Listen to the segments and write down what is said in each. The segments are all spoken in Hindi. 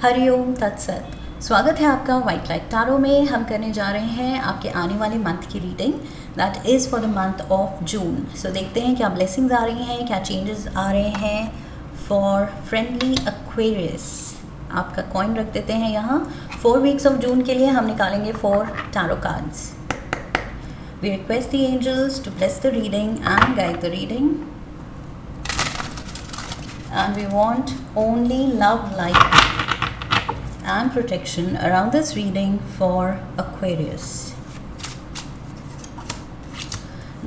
हरिओम तत्सत। स्वागत है आपका वाइट लाइट टारो में। हम करने जा रहे हैं आपके आने वाले मंथ की reading, that is for the month of June. So देखते हैं क्या ब्लेसिंग्स आ रही हैं, क्या चेंजेस आ रहे हैं फॉर फ्रेंडली एक्वेरियस। आपका कॉइन रख देते हैं यहाँ। 4 वीक्स ऑफ जून के लिए हम निकालेंगे 4 tarot cards. We request the angels to bless the reading and guide the reading, and we want only love, light and protection around this reading for Aquarius.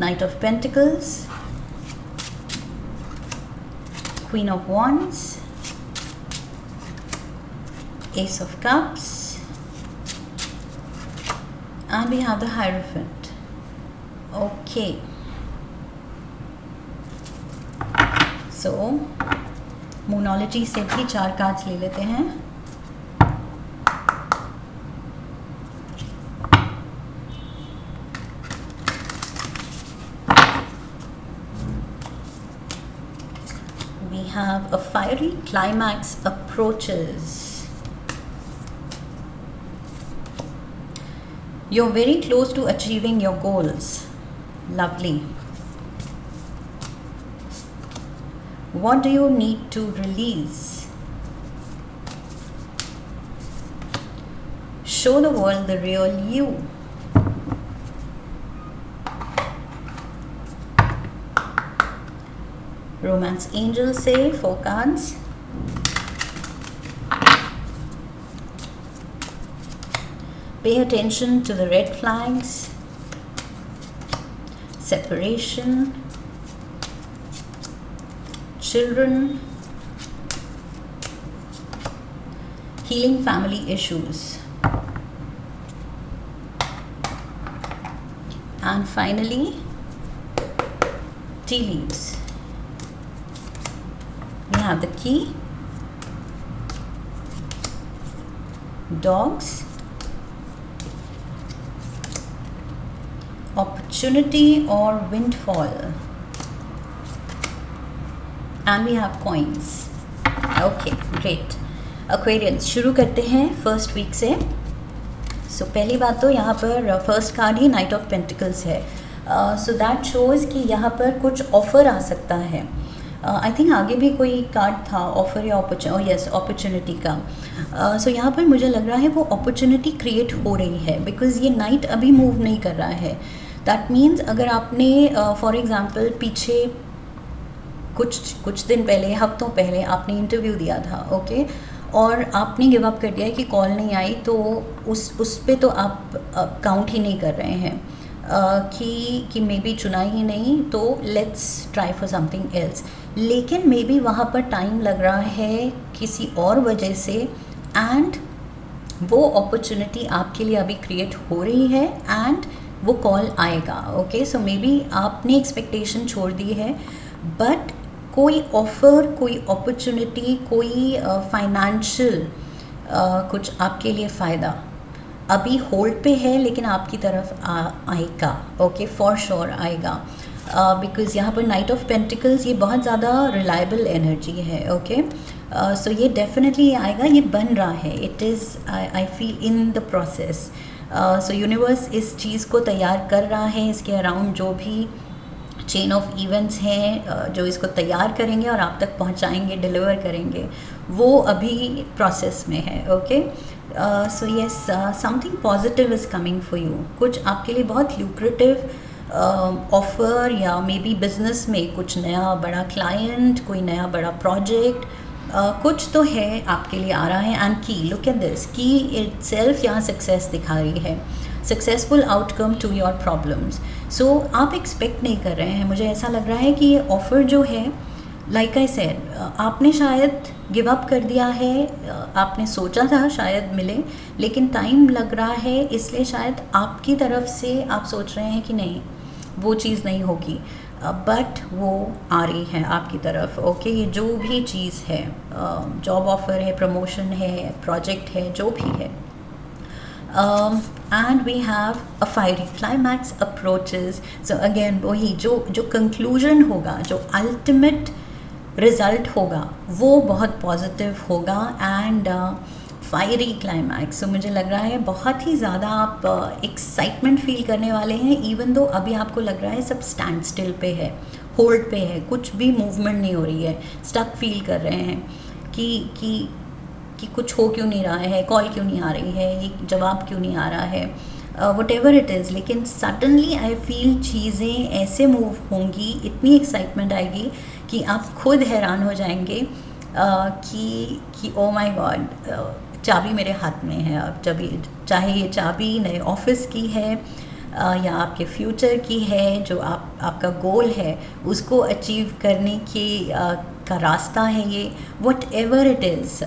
Knight of Pentacles, Queen of Wands, Ace of Cups, and we have the Hierophant. Okay, so मोनोलॉजी से भी 4 कार्ड्स ले लेते हैं। We have a fiery climax approaches. You're very close to achieving your goals. Lovely. What do you need to release? Show the world the real you. Romance angels say 4 cards. Pay attention to the red flags. Separation. Children, healing family issues, and finally tea leaves. We have the key, dogs, opportunity or windfall, and we have coins. Okay, great. Aquarians, शुरू करते हैं फर्स्ट वीक से। सो पहली बात तो यहाँ पर फर्स्ट कार्ड ही नाइट ऑफ पेंटिकल्स है। सो दैट शोज़ कि यहाँ पर कुछ ऑफ़र आ सकता है। आई थिंक आगे भी कोई कार्ड था ऑफ़र या अपॉर्चुनिटी का। सो यहाँ पर मुझे लग रहा है वो अपॉर्चुनिटी क्रिएट हो रही है, बिकॉज़ ये नाइट अभी मूव नहीं कर रहा है। दैट मीन्स अगर आपने फॉर एग्ज़ाम्पल पीछे कुछ दिन पहले, हफ्तों पहले आपने इंटरव्यू दिया था, ओके, और आपने गिव अप कर दिया है कि कॉल नहीं आई, तो उस पे तो आप काउंट ही नहीं कर रहे हैं कि मे बी चुना ही नहीं, तो let's try for something else. लेकिन मे बी वहाँ पर टाइम लग रहा है किसी और वजह से, एंड वो अपॉर्चुनिटी आपके लिए अभी क्रिएट हो रही है एंड वो कॉल आएगा। ओके, सो मे बी आपने एक्सपेक्टेशन छोड़ दी है, बट कोई ऑफ़र, कोई अपॉर्चुनिटी, कोई फाइनेंशियल कुछ आपके लिए फ़ायदा अभी होल्ड पे है, लेकिन आपकी तरफ आएगा। ओके, फॉर श्योर आएगा, बिकॉज़ यहाँ पर नाइट ऑफ पेंटिकल्स ये बहुत ज़्यादा रिलायबल एनर्जी है। ओके, सो ये डेफिनेटली आएगा, ये बन रहा है, it is I feel in the process. So universe इस चीज़ को तैयार कर रहा है, इसके अराउंड जो भी चेन ऑफ इवेंट्स हैं जो इसको तैयार करेंगे और आप तक पहुंचाएंगे, डिलीवर करेंगे, वो अभी प्रोसेस में है। Okay, so yes, something positive is coming for you. कुछ आपके लिए बहुत ल्यूक्रेटिव ऑफ़र या मे बी बिजनेस में कुछ नया बड़ा क्लाइंट, कोई नया बड़ा प्रोजेक्ट, कुछ तो है आपके लिए आ रहा है। And key, look at this, key itself यहाँ सक्सेस दिखा रही है, successful outcome to your problems. So आप एक्सपेक्ट नहीं कर रहे हैं, मुझे ऐसा लग रहा है कि ये ऑफ़र जो है, लाइक आई सेड, आपने शायद गिव अप कर दिया है, आपने सोचा था शायद मिले, लेकिन टाइम लग रहा है, इसलिए शायद आपकी तरफ से आप सोच रहे हैं कि नहीं वो चीज़ नहीं होगी, बट वो आ रही है आपकी तरफ। ओके, ये जो भी चीज़ है, जॉब ऑफ़र है, प्रमोशन है, प्रोजेक्ट है, जो भी है, and we have a fiery climax approaches. So again वही जो conclusion होगा, जो ultimate result होगा, वो बहुत positive होगा, and फायरी क्लाइमैक्स। सो मुझे लग रहा है बहुत ही ज़्यादा आप एक्साइटमेंट फील करने वाले हैं, इवन दो अभी आपको लग रहा है सब स्टैंड स्टिल पे है, होल्ड पे है, कुछ भी मूवमेंट नहीं हो रही है, स्टक फील कर रहे हैं कि कुछ हो क्यों नहीं रहा है, कॉल क्यों नहीं आ रही है, ये जवाब क्यों नहीं आ रहा है, वट एवर इट इज़। लेकिन सडनली आई फील चीज़ें ऐसे मूव होंगी, इतनी एक्साइटमेंट आएगी कि आप खुद हैरान हो जाएंगे कि ओ माय गॉड, चाबी मेरे हाथ में है अब। चाहे ये चाबी नए ऑफिस की है या आपके फ्यूचर की है, जो आपका गोल है उसको अचीव करने की का रास्ता है ये, वट एवर इट इज़।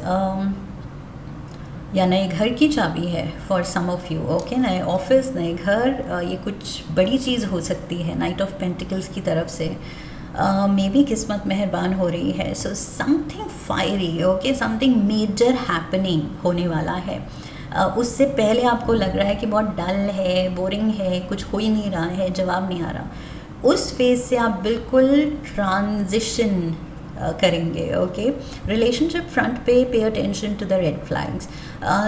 या नए घर की चाबी है for some of you, okay, नए ऑफिस, नए घर, ये कुछ बड़ी चीज़ हो सकती है नाइट ऑफ पेंटिकल्स की तरफ से। मे बी किस्मत मेहरबान हो रही है। So something fiery, okay, something major happening होने वाला है। उससे पहले आपको लग रहा है कि बहुत डल है, बोरिंग है, कुछ हो ही नहीं रहा है, जवाब नहीं आ रहा, उस फेज से आप बिल्कुल ट्रांजिशन करेंगे, ओके। रिलेशनशिप फ्रंट पे attention to the red flags.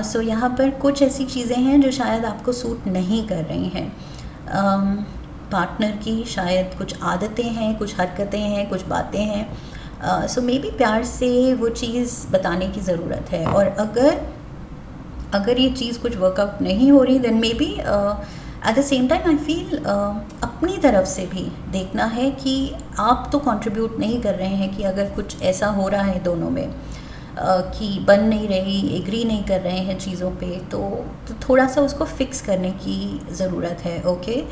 So यहाँ पर कुछ ऐसी चीज़ें हैं जो शायद आपको सूट नहीं कर रही हैं। पार्टनर की शायद कुछ आदतें हैं, कुछ हरकतें हैं, कुछ बातें हैं। सो मे बी प्यार से वो चीज़ बताने की ज़रूरत है। और अगर ये चीज़ कुछ वर्कआउट नहीं हो रही, then maybe at the same time I feel अपनी तरफ से भी देखना है कि आप तो कंट्रीब्यूट नहीं कर रहे हैं, कि अगर कुछ ऐसा हो रहा है दोनों में कि बन नहीं रही, एग्री नहीं कर रहे हैं चीज़ों पे, तो थोड़ा सा उसको फिक्स करने की ज़रूरत है, ओके।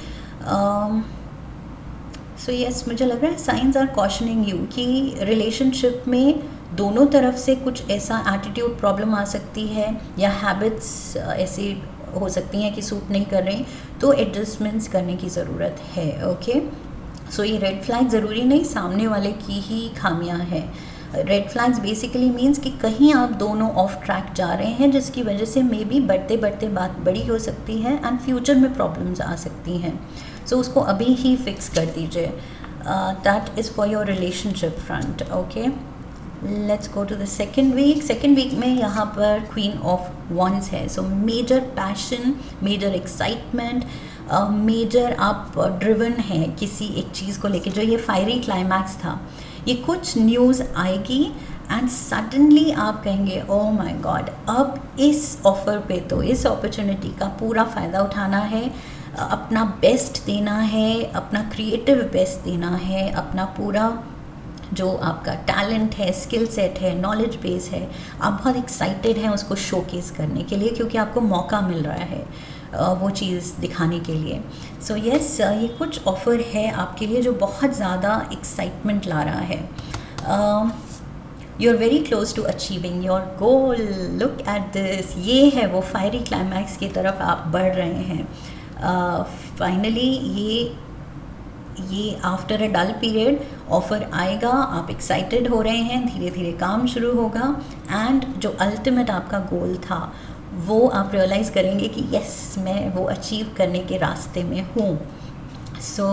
सो यस, मुझे लग रहा है साइंस आर कॉशनिंग यू कि रिलेशनशिप में दोनों तरफ से कुछ ऐसा एटीट्यूड प्रॉब्लम आ सकती है, या हैबिट्स ऐसी हो सकती हैं कि सूट नहीं कर रही, तो एडजस्टमेंट्स करने की ज़रूरत है, ओके। सो ये रेड फ्लैग ज़रूरी नहीं सामने वाले की ही खामियां हैं। रेड फ्लैग्स बेसिकली मीन्स कि कहीं आप दोनों ऑफ ट्रैक जा रहे हैं, जिसकी वजह से मे बी बढ़ते बढ़ते बात बड़ी हो सकती है एंड फ्यूचर में प्रॉब्लम्स आ सकती हैं। सो उसको अभी ही फिक्स कर दीजिए। That is for your relationship front, okay. Let's go to the second week में यहाँ पर क्वीन ऑफ वॉन्ड्स है। So major passion, major excitement, major आप ड्रिवन हैं किसी एक चीज़ को लेके। जो ये फायरी क्लाइमैक्स था, ये कुछ न्यूज़ आएगी एंड सडनली आप कहेंगे ओह माय गॉड, अब इस ऑफ़र पे, तो इस अपॉर्चुनिटी का पूरा फ़ायदा उठाना है, अपना बेस्ट देना है, अपना क्रिएटिव बेस्ट देना है, अपना पूरा जो आपका टैलेंट है, स्किल सेट है, नॉलेज बेस है, आप बहुत एक्साइटेड हैं उसको शोकेस करने के लिए, क्योंकि आपको मौका मिल रहा है वो चीज़ दिखाने के लिए। सो यस, ये कुछ ऑफ़र है आपके लिए जो बहुत ज़्यादा एक्साइटमेंट ला रहा है। You are very close to achieving your goal, look at this. ये है वो फायरी क्लाइमैक्स की तरफ आप बढ़ रहे हैं। फाइनली ये after a dull period offer आएगा, आप एक्साइटेड हो रहे हैं, धीरे धीरे काम शुरू होगा एंड जो अल्टीमेट आपका गोल था वो आप रियलाइज़ करेंगे कि यस, मैं वो अचीव करने के रास्ते में हूँ। So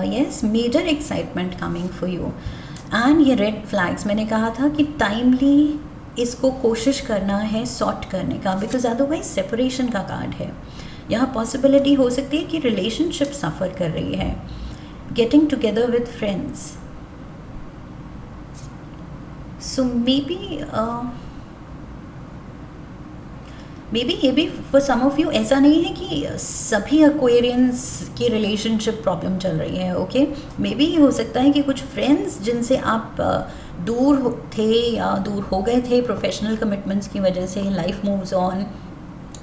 yes, major excitement coming for you. And ये रेड फ्लैग्स, मैंने कहा था कि टाइमली इसको कोशिश करना है सॉर्ट करने का, बिकॉज अदरवाइज सेपरेशन का कार्ड है। यहाँ पॉसिबिलिटी हो सकती है कि रिलेशनशिप सफ़र कर रही है। Getting together with friends, so may be ये भी फॉर सम ऑफ यू ऐसा नहीं है कि सभी एक्वेरियंस की रिलेशनशिप प्रॉब्लम चल रही है, ओके। मे बी ये हो सकता है कि कुछ फ्रेंड्स जिनसे आप दूर थे या दूर हो गए थे प्रोफेशनल कमिटमेंट्स की वजह से, लाइफ मूव्स ऑन,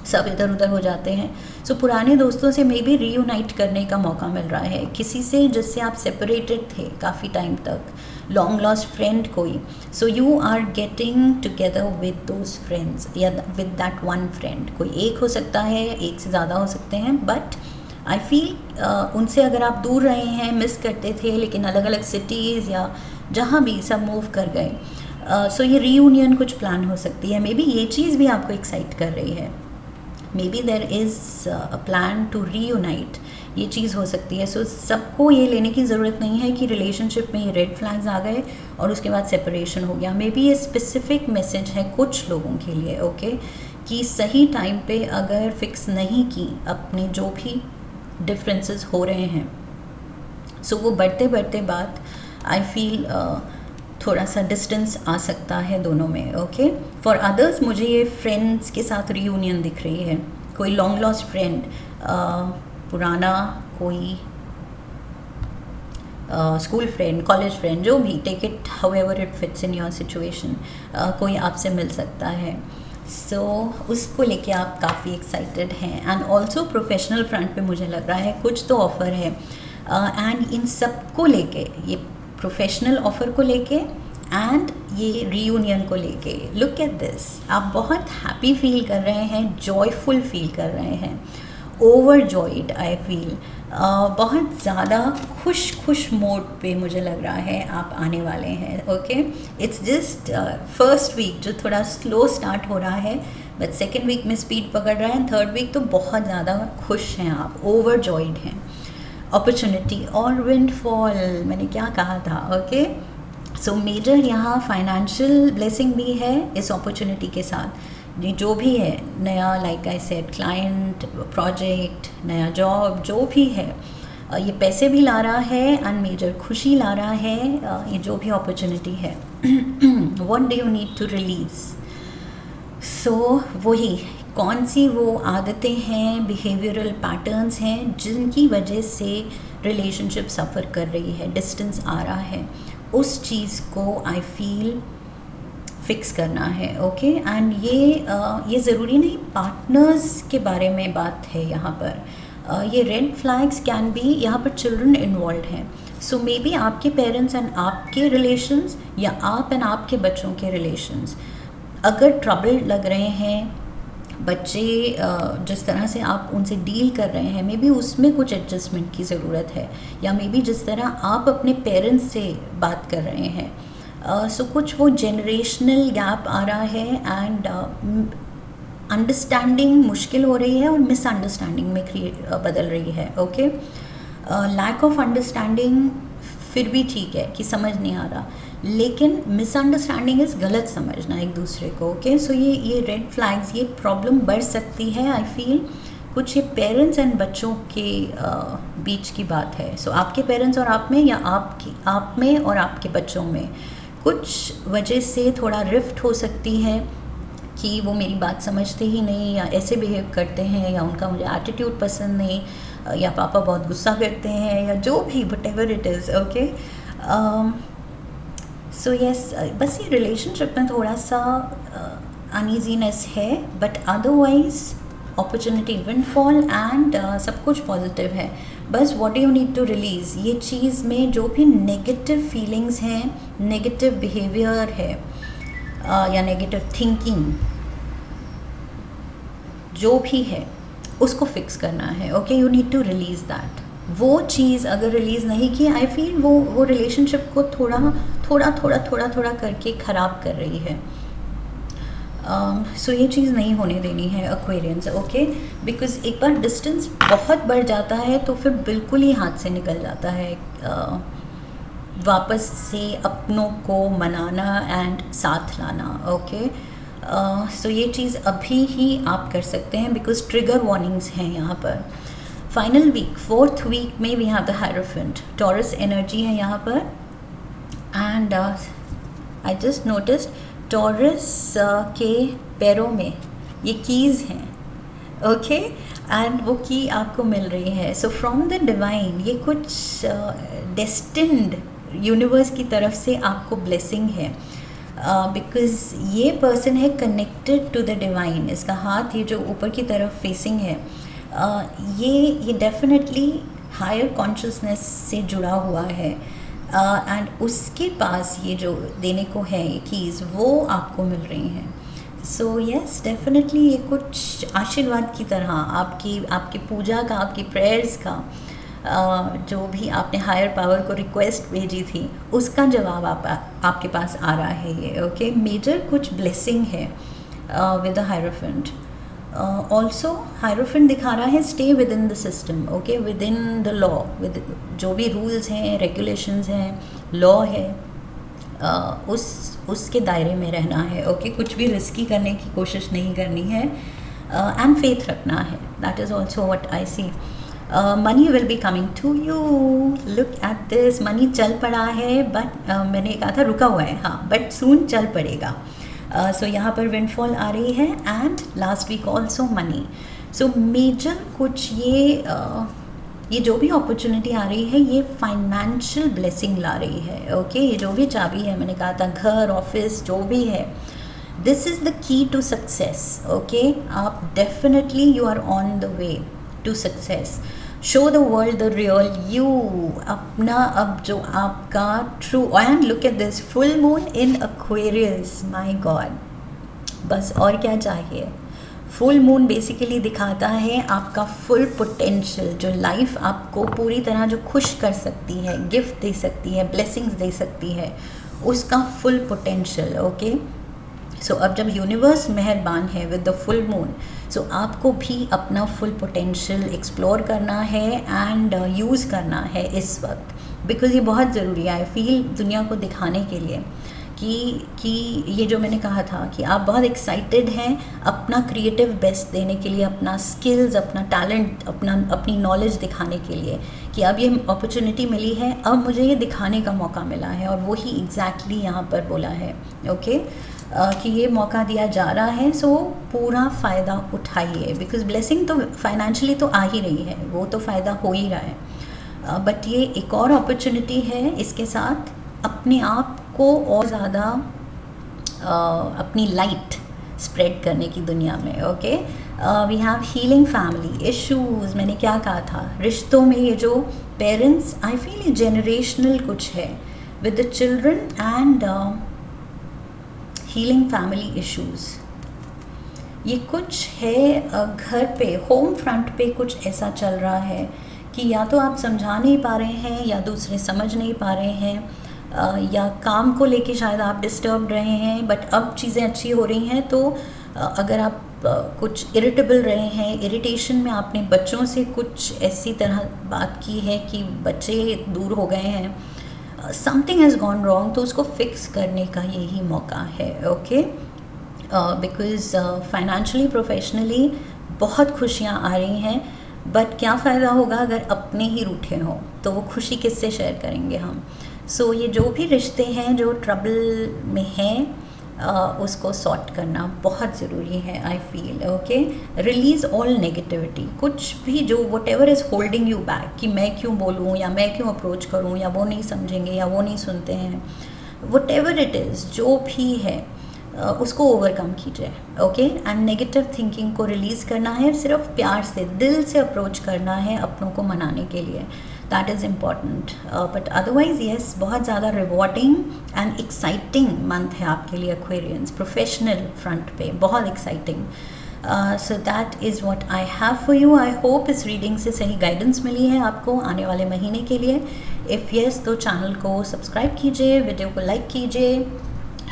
सब इधर उधर हो जाते हैं। सो पुराने दोस्तों से मे बी रीयूनाइट करने का मौका मिल रहा है, किसी से जिससे आप सेपरेटेड थे काफ़ी टाइम तक, लॉन्ग लॉस्ट फ्रेंड कोई। So you are getting together with those friends, या विद दैट वन फ्रेंड। कोई एक हो सकता है, एक से ज़्यादा हो सकते हैं, बट आई फील उनसे अगर आप दूर रहे हैं, मिस करते थे, लेकिन अलग अलग सिटीज़ या जहाँ भी सब मूव कर गए। सो ये रीयूनियन कुछ प्लान हो सकती है। मे बी ये चीज़ भी आपको एक्साइट कर रही है। Maybe there is a plan to reunite, ये चीज़ हो सकती है। सो सबको ये लेने की ज़रूरत नहीं है कि रिलेशनशिप में ये रेड फ्लैग्स आ गए और उसके बाद सेपरेशन हो गया। मे बी ये स्पेसिफिक मैसेज है कुछ लोगों के लिए, ओके, कि सही टाइम पे अगर फिक्स नहीं की अपने जो भी डिफरेंसेस हो रहे हैं, सो वो बढ़ते बढ़ते बात आई फील थोड़ा सा डिस्टेंस आ सकता है दोनों में, ओके। फॉर अदर्स मुझे ये फ्रेंड्स के साथ रीयूनियन दिख रही है, कोई लॉन्ग लॉस्ट फ्रेंड, पुराना कोई स्कूल फ्रेंड, कॉलेज फ्रेंड, जो भी, take it however it fits in your situation, कोई आपसे मिल सकता है। सो उसको लेके आप काफ़ी एक्साइटेड हैं। एंड ऑल्सो प्रोफेशनल फ्रंट पे मुझे लग रहा है कुछ तो ऑफ़र है, एंड इन सब को लेके, ये प्रोफेशनल ऑफ़र को लेके एंड ये रीयूनियन को लेके, लुक एट दिस, आप बहुत हैप्पी फील कर रहे हैं, जॉयफुल फील कर रहे हैं, ओवरजॉयड आई फील, बहुत ज़्यादा खुश मोड पे मुझे लग रहा है आप आने वाले हैं, okay. It's just first week जो थोड़ा स्लो स्टार्ट हो रहा है, बट सेकेंड वीक में स्पीड पकड़ रहा है, थर्ड वीक तो बहुत ज़्यादा खुश हैं आप, ओवरजॉयड हैं। अपॉर्चुनिटी और विंडफॉल, मैंने क्या कहा था, ओके। सो मेजर यहाँ फाइनेंशियल ब्लेसिंग भी है इस अपॉर्चुनिटी के साथ। ये जो भी है नया, like I said, client, project, नया जॉब, जो भी है, ये पैसे भी ला रहा है एंड मेजर खुशी ला रहा है, ये जो भी अपॉर्चुनिटी है। What do you need to release? So वही कौन सी वो आदतें हैं, बिहेवियरल पैटर्न्स हैं जिनकी वजह से रिलेशनशिप सफ़र कर रही है, डिस्टेंस आ रहा है, उस चीज़ को आई फील फिक्स करना है, ओके। एंड ये ज़रूरी नहीं पार्टनर्स के बारे में बात है यहाँ पर, ये रेड फ्लैग्स कैन बी, यहाँ पर चिल्ड्रन इन्वॉल्व हैं। सो मे बी आपके पेरेंट्स एंड आपके रिलेशंस, या आप एंड आपके बच्चों के रिलेशंस अगर ट्रबल लग रहे हैं, बच्चे जिस तरह से आप उनसे डील कर रहे हैं, मे बी उसमें कुछ एडजस्टमेंट की ज़रूरत है, या मे बी जिस तरह आप अपने पेरेंट्स से बात कर रहे हैं, सो कुछ वो जनरेशनल गैप आ रहा है एंड अंडरस्टैंडिंग मुश्किल हो रही है और मिसअंडरस्टैंडिंग में बदल रही है, ओके। लैक ऑफ अंडरस्टैंडिंग फिर भी ठीक है कि समझ नहीं आ रहा, लेकिन मिसअंडरस्टैंडिंग इज़ गलत समझना एक दूसरे को, ओके। सो ये रेड फ्लैग्स, ये प्रॉब्लम बढ़ सकती है आई फील, कुछ ये पेरेंट्स एंड बच्चों के बीच की बात है। सो आपके पेरेंट्स और आप में, या आप में और आपके बच्चों में कुछ वजह से थोड़ा रिफ्ट हो सकती है कि वो मेरी बात समझते ही नहीं, या ऐसे बिहेव करते हैं, या उनका मुझे एटीट्यूड पसंद नहीं, या पापा बहुत गुस्सा करते हैं, या जो भी, whatever it is, okay. So yes, बस ये रिलेशनशिप में थोड़ा सा अनईजीनेस है, but otherwise opportunity, windfall and सब कुछ पॉजिटिव है। बस what do you need to release, ये चीज़ में जो भी नेगेटिव फीलिंग्स हैं, नेगेटिव बिहेवियर है, या नेगेटिव थिंकिंग जो भी है, उसको फिक्स करना है, okay. You need to release that. वो चीज़ अगर रिलीज़ नहीं की, आई फील वो रिलेशनशिप को थोड़ा करके ख़राब कर रही है। सो ये चीज़ नहीं होने देनी है एक्वेरियंस, ओके। बिकॉज़ एक बार डिस्टेंस बहुत बढ़ जाता है तो फिर बिल्कुल ही हाथ से निकल जाता है वापस से अपनों को मनाना एंड साथ लाना, ओके। सो ये चीज़ अभी ही आप कर सकते हैं, बिकॉज ट्रिगर वार्निंग्स हैं यहाँ पर। फाइनल वीक, 4th वीक में we have the hierophant, Taurus energy है यहाँ पर, and I just noticed Taurus के पैरों में ये कीज़ हैं, ओके, एंड वो की आपको मिल रही है। सो फ्रॉम द डिवाइन, ये कुछ डेस्टिन्ड यूनिवर्स की तरफ से आपको ब्लेसिंग है, बिकॉज़ ये पर्सन है कनेक्टेड टू द डिवाइन, इसका हाथ ये जो ऊपर की तरफ फेसिंग है, ये डेफिनेटली हायर कॉन्शियसनेस से जुड़ा हुआ है, एंड उसके पास ये जो देने को है ये कीज़, वो आपको मिल रही हैं। सो यस, डेफिनेटली ये कुछ आशीर्वाद की तरह आपकी पूजा का, आपकी प्रेयर्स का, जो भी आपने हायर पावर को रिक्वेस्ट भेजी थी, उसका जवाब आपके पास आ रहा है ये, ओके। मेजर कुछ ब्लेसिंग है with the hierophant, also hierophant दिखा रहा है stay with in the system, okay, with in the law, with जो भी रूल्स हैं, रेगुलेशंस हैं, लॉ है, उसके दायरे में रहना है, ओके, कुछ भी रिस्की करने की कोशिश नहीं करनी है, एंड फेथ रखना है. That is also what I see. Money will be coming to you. Look at this, money चल पड़ा है, बट मैंने कहा था रुका हुआ है, हाँ, बट सून चल पड़ेगा. सो यहाँ पर विंडफॉल आ रही है, and last week also money. So major कुछ ये जो भी अपॉर्चुनिटी आ रही है ये फाइनेंशियल ब्लेसिंग ला रही है, ओके. ये जो भी चाबी है, मैंने कहा था घर, ऑफिस, जो भी है, this is the key to success, okay. आप definitely you are on the way to success. Show the world the real you, अपना अब जो आपका true. And look at this full moon in Aquarius, my god, बस और क्या चाहिए. फुल मून बेसिकली दिखाता है आपका फुल पोटेंशियल, जो लाइफ आपको पूरी तरह जो खुश कर सकती है, गिफ्ट दे सकती है, ब्लेसिंग्स दे सकती है, उसका फुल पोटेंशियल, ओके. सो अब जब यूनिवर्स मेहरबान है विद द फुल मून, सो आपको भी अपना फुल पोटेंशियल एक्सप्लोर करना है एंड यूज़ करना है इस वक्त, बिकॉज ये बहुत ज़रूरी है. आई फील दुनिया को दिखाने के लिए कि ये जो मैंने कहा था कि आप बहुत एक्साइटेड हैं अपना क्रिएटिव बेस्ट देने के लिए, अपना स्किल्स, अपना टैलेंट, अपनी नॉलेज दिखाने के लिए, कि अब ये अपॉर्चुनिटी मिली है, अब मुझे ये दिखाने का मौका मिला है. और वही एग्जैक्टली यहाँ पर बोला है, ओके, कि ये मौका दिया जा रहा है, सो पूरा फ़ायदा उठाइए, बिकॉज ब्लेसिंग तो फाइनेंशियली तो आ ही रही है, वो तो फ़ायदा हो ही रहा है, बट ये एक और अपॉर्चुनिटी है इसके साथ अपने आप को और ज़्यादा अपनी लाइट स्प्रेड करने की दुनिया में, okay. We have healing family issues. मैंने क्या कहा था, रिश्तों में ये जो पेरेंट्स, आई फील ये जेनरेशनल कुछ है with the children, and healing family issues. ये कुछ है घर पे, होम फ्रंट पे कुछ ऐसा चल रहा है कि या तो आप समझा नहीं पा रहे हैं, या दूसरे समझ नहीं पा रहे हैं, या काम को लेके शायद आप डिस्टर्ब रहे हैं, बट अब चीज़ें अच्छी हो रही हैं. तो अगर आप कुछ इरिटेबल रहे हैं, इरिटेशन में आपने बच्चों से कुछ ऐसी तरह बात की है कि बच्चे दूर हो गए हैं, समथिंग हैज़ गॉन रॉन्ग, तो उसको फिक्स करने का यही मौका है, ओके. बिकॉज फाइनेंशियली, प्रोफेशनली बहुत खुशियाँ आ रही हैं, बट क्या फ़ायदा होगा अगर अपने ही रूठे हों, तो वो खुशी किससे शेयर करेंगे हम. सो ये जो भी रिश्ते हैं जो ट्रबल में हैं, उसको सॉर्ट करना बहुत ज़रूरी है, I feel, okay. Release all negativity, कुछ भी जो what ever is holding you back, कि मैं क्यों बोलूँ, या मैं क्यों अप्रोच करूँ, या वो नहीं समझेंगे, या वो नहीं सुनते हैं, वट एवर इट इज़, जो भी है, उसको ओवरकम कीजिए, ओके. एंड नेगेटिव थिंकिंग को रिलीज़ करना है, सिर्फ प्यार से, दिल से अप्रोच करना है अपनों को मनाने के लिए. That is important. But otherwise yes, बहुत ज़्यादा रिवॉर्डिंग एंड एक्साइटिंग मंथ है आपके लिए एक्वेरियंस, प्रोफेशनल फ्रंट पे बहुत exciting. So that is what I have for you. I hope इस रीडिंग से सही गाइडेंस मिली है आपको आने वाले महीने के लिए. इफ़ येस, तो चैनल को सब्सक्राइब कीजिए, वीडियो को लाइक कीजिए,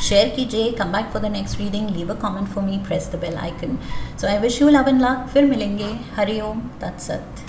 शेयर कीजिए. Come back for the next reading, leave a comment for me, press the bell icon. So I wish you love and luck. फिर मिलेंगे. हरि ओम तत्सत.